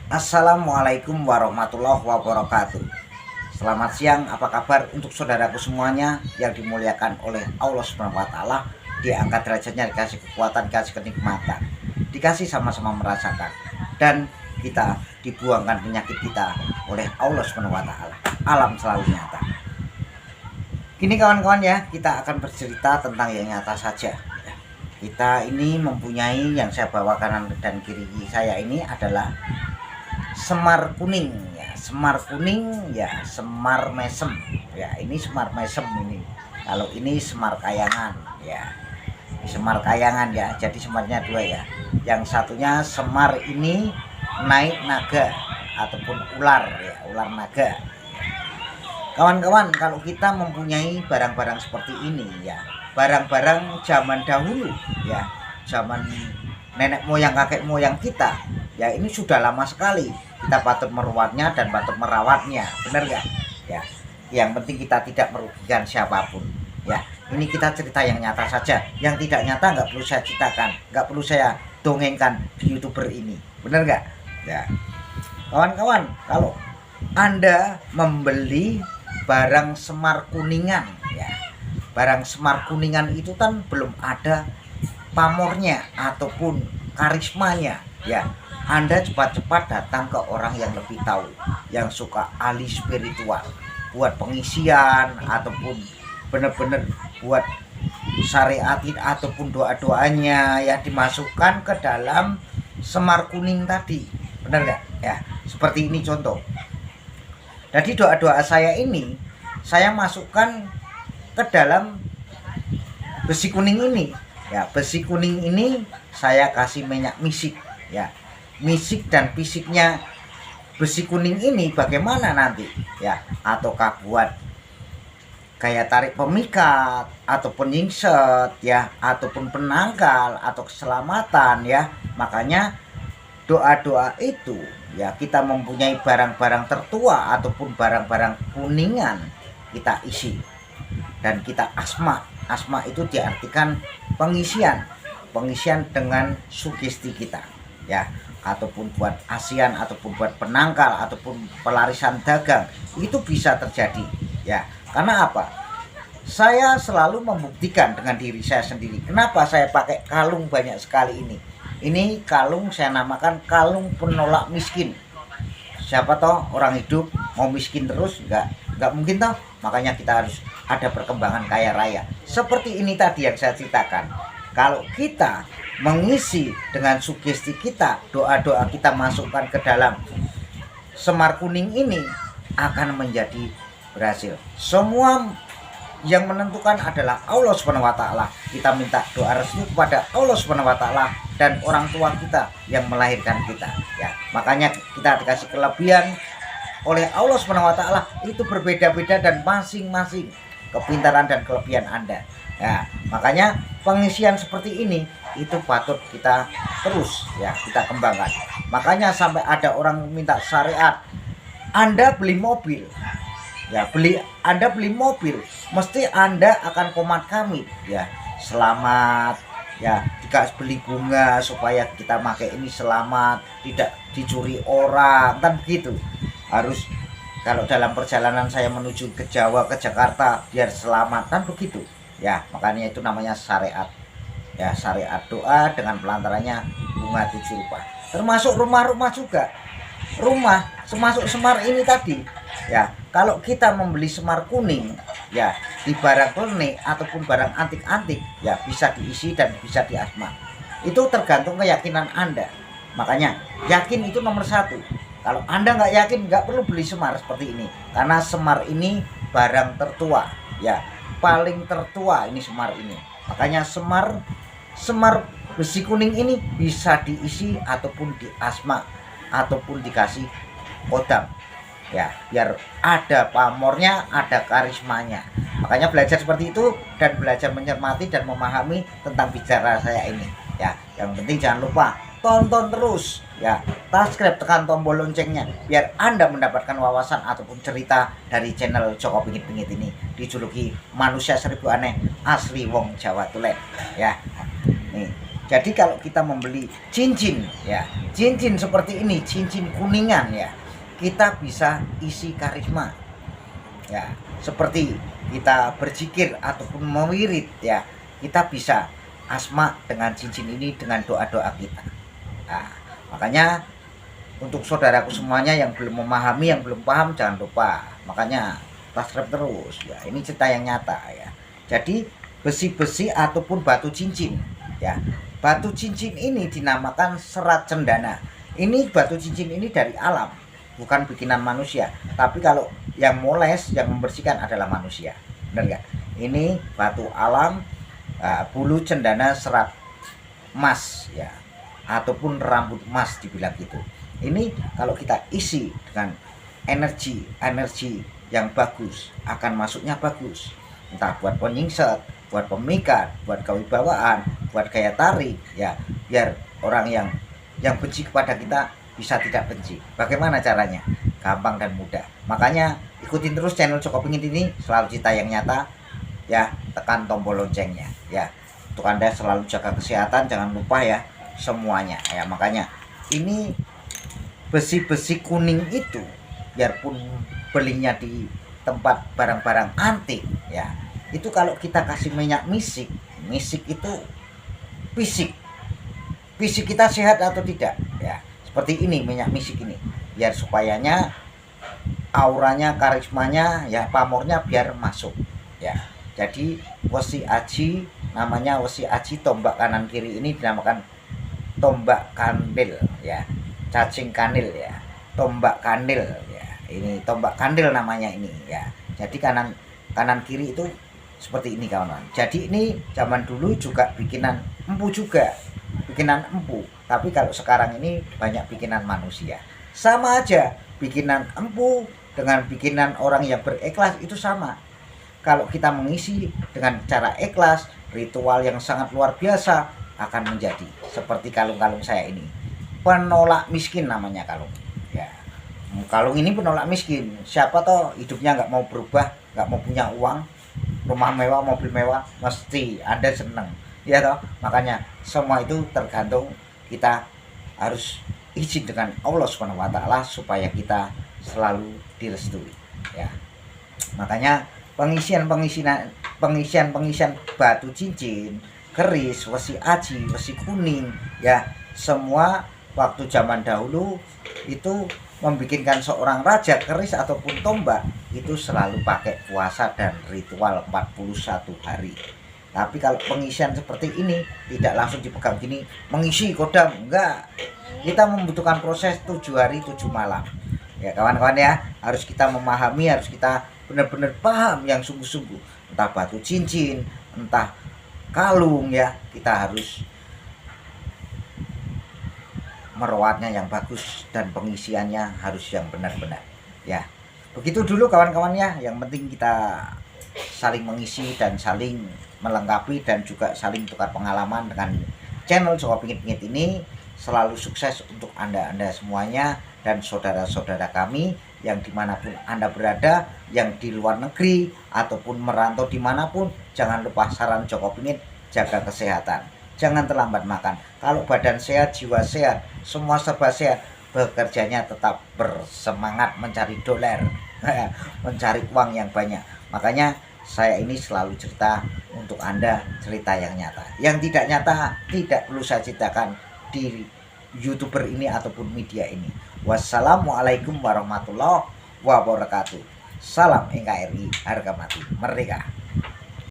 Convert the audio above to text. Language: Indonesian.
Assalamualaikum warahmatullahi wabarakatuh. Selamat siang, apa kabar untuk saudaraku semuanya yang dimuliakan oleh Allah Subhanahu wa taala, diangkat derajatnya, dikasih kekuatan, dikasih kenikmatan, dikasih sama-sama merasakan, dan kita dibuangkan penyakit kita oleh Allah Subhanahu wa taala. Alam selalu nyata. Kini kawan-kawan ya, kita akan bercerita tentang yang nyata saja. Kita ini mempunyai, yang saya bawa kanan dan kiri saya ini adalah semar kuning ya, semar kuning ya, semar mesem ya. Ini semar mesem ini. Kalau ini semar kayangan ya, semar kayangan ya. Jadi semarnya dua ya. Yang satunya semar ini naik naga ataupun ular ya, ular naga. Kawan-kawan, kalau kita mempunyai barang-barang seperti ini ya, barang-barang zaman dahulu ya, zaman nenek moyang kakek moyang kita ya, ini sudah lama sekali kita patut merawatnya dan patut merawatnya, benar gak ya? Yang penting kita tidak merugikan siapapun ya. Ini kita cerita yang nyata saja, yang tidak nyata nggak perlu saya ceritakan, nggak perlu saya dongengkan di YouTuber ini, benar gak ya? Kawan-kawan, kalau Anda membeli barang semar kuningan ya, barang semar kuningan itu kan belum ada pamornya ataupun karismanya ya. Anda cepat-cepat datang ke orang yang lebih tahu, yang suka ahli spiritual, buat pengisian ataupun benar-benar buat syariatin ataupun doa-doanya ya, dimasukkan ke dalam semar kuning tadi, benar nggak ya? Seperti ini contoh. Jadi doa-doa saya ini saya masukkan ke dalam besi kuning ini ya. Besi kuning ini saya kasih minyak misik ya. Misik dan fisiknya besi kuning ini bagaimana nanti ya? Ataukah buat kayak tarik pemikat ataupun nyingset ya, ataupun penangkal atau keselamatan ya. Makanya doa-doa itu ya, kita mempunyai barang-barang tertua ataupun barang-barang kuningan kita isi dan kita asma. Asma itu diartikan pengisian dengan sugesti kita ya, ataupun buat asian ataupun buat penangkal ataupun pelarisan dagang, itu bisa terjadi ya. Karena apa? Saya selalu membuktikan dengan diri saya sendiri. Kenapa saya pakai kalung banyak sekali ini? Ini kalung saya namakan kalung penolak miskin. Siapa toh orang hidup mau miskin terus? Enggak mungkin toh. Makanya kita harus ada perkembangan kaya raya. Seperti ini tadi yang saya ceritakan. Kalau kita mengisi dengan sugesti kita, doa-doa kita masukkan ke dalam semar kuning ini, akan menjadi berhasil. Semua yang menentukan adalah Allah Subhanahu wa taala. Kita minta doa restu kepada Allah Subhanahu wa taala dan orang tua kita yang melahirkan kita ya. Makanya kita dikasih kelebihan oleh Allah Subhanahu wa taala, itu berbeda-beda dan masing-masing kepintaran dan kelebihan Anda. Ya, makanya pengisian seperti ini itu patut kita terus ya, kita kembangkan. Makanya sampai ada orang minta syariat, Anda beli mobil ya, Anda beli mobil, mesti Anda akan komat kami ya, selamat ya, jika beli bunga supaya kita pakai ini selamat, tidak dicuri orang, kan begitu. Harus kalau dalam perjalanan saya menuju ke Jawa, ke Jakarta, biar selamat, kan begitu ya. Makanya itu namanya syariat ya, syariat doa dengan pelantarannya bunga 7 rupa. Termasuk rumah-rumah juga, rumah termasuk semar ini tadi ya. Kalau kita membeli semar kuning ya di barang klenik ataupun barang antik-antik ya, bisa diisi dan bisa diasma. Itu tergantung keyakinan Anda. Makanya yakin itu nomor satu. Kalau Anda nggak yakin, nggak perlu beli semar seperti ini, karena semar ini barang tertua ya, paling tertua ini semar ini. Makanya semar besi kuning ini bisa diisi ataupun diasma ataupun dikasih kodam ya, biar ada pamornya, ada karismanya. Makanya belajar seperti itu dan belajar mencermati dan memahami tentang bicara saya ini ya. Yang penting jangan lupa tonton terus ya, subscribe, tekan tombol loncengnya biar Anda mendapatkan wawasan ataupun cerita dari channel Joko Pingit-Pingit ini, dijuluki manusia seribu aneh asli wong Jawa Tulen ya. Nih, Jadi kalau kita membeli cincin ya, cincin seperti ini, cincin kuningan ya, kita bisa isi karisma ya, seperti kita berzikir ataupun mewirid ya, kita bisa asma dengan cincin ini dengan doa-doa kita. Nah, makanya untuk saudaraku semuanya yang belum memahami, yang belum paham, jangan lupa, makanya subscribe terus ya, ini cerita yang nyata ya. Jadi besi-besi ataupun batu cincin ya, batu cincin ini dinamakan serat cendana. Ini batu cincin ini dari alam, bukan bikinan manusia. Tapi kalau yang moles, yang membersihkan adalah manusia, benar nggak? Ini batu alam, bulu cendana serat emas ya, ataupun rambut emas dibilang gitu. Ini kalau kita isi dengan energi yang bagus, akan masuknya bagus, entah buat penyingset, buat pemikat, buat kewibawaan, buat gaya tarik ya, biar orang yang benci kepada kita bisa tidak benci. Bagaimana caranya? Gampang dan mudah. Makanya ikutin terus channel Joko Pingit ini, selalu cerita yang nyata ya, tekan tombol loncengnya ya. Untuk Anda selalu jaga kesehatan, jangan lupa ya semuanya ya. Makanya ini besi-besi kuning itu, biarpun belinya di tempat barang-barang antik ya, itu kalau kita kasih minyak misik itu fisik kita sehat atau tidak ya. Seperti ini minyak misik ini, biar supayanya auranya, karismanya ya, pamornya biar masuk ya. Jadi wesi aji, namanya wesi aji, tombak kanan kiri ini dinamakan tombak kandil ya, cacing kanil ya, tombak kandil ya. Ini tombak kandil namanya ini ya. Jadi kanan kiri itu seperti ini kawan-kawan. Jadi ini zaman dulu juga bikinan empu juga, bikinan empu. Tapi kalau sekarang ini banyak bikinan manusia. Sama aja, bikinan empu dengan bikinan orang yang berikhlas itu sama. Kalau kita mengisi dengan cara ikhlas, ritual yang sangat luar biasa akan menjadi seperti kalung-kalung saya ini. Penolak miskin namanya kalung ya. Kalung ini penolak miskin. Siapa toh hidupnya nggak mau berubah, nggak mau punya uang, rumah mewah, mobil mewah, mesti Anda seneng ya toh. Makanya semua itu tergantung kita harus izin dengan Allah Subhanahu wa taala supaya kita selalu direstui ya. Makanya pengisian batu cincin, keris, wesi aji, wesi kuning ya, semua waktu zaman dahulu itu membikinkan seorang raja, keris ataupun tombak itu selalu pakai puasa dan ritual 41 hari. Tapi kalau pengisian seperti ini tidak langsung dipegang gini, mengisi kodam, enggak. Kita membutuhkan proses 7 hari 7 malam. Ya kawan-kawan ya, harus kita memahami, harus kita benar-benar paham yang sungguh-sungguh. Entah batu cincin, entah kalung ya, kita harus merawatnya yang bagus dan pengisiannya harus yang benar-benar ya. Begitu dulu kawan-kawan ya, yang penting kita saling mengisi dan saling melengkapi dan juga saling tukar pengalaman dengan channel Joko Pingit ini. Selalu sukses untuk anda semuanya dan saudara-saudara kami yang dimanapun Anda berada, yang di luar negeri ataupun merantau dimanapun. Jangan lupa saran Joko Pingit, jaga kesehatan, jangan terlambat makan. Kalau badan sehat, jiwa sehat, semua serba sehat, bekerjanya tetap bersemangat mencari dolar, mencari uang yang banyak. Makanya saya ini selalu cerita untuk Anda, cerita yang nyata. Yang tidak nyata tidak perlu saya ceritakan di YouTuber ini ataupun media ini. Wassalamualaikum warahmatullahi wabarakatuh. Salam NKRI, harga mati merdeka.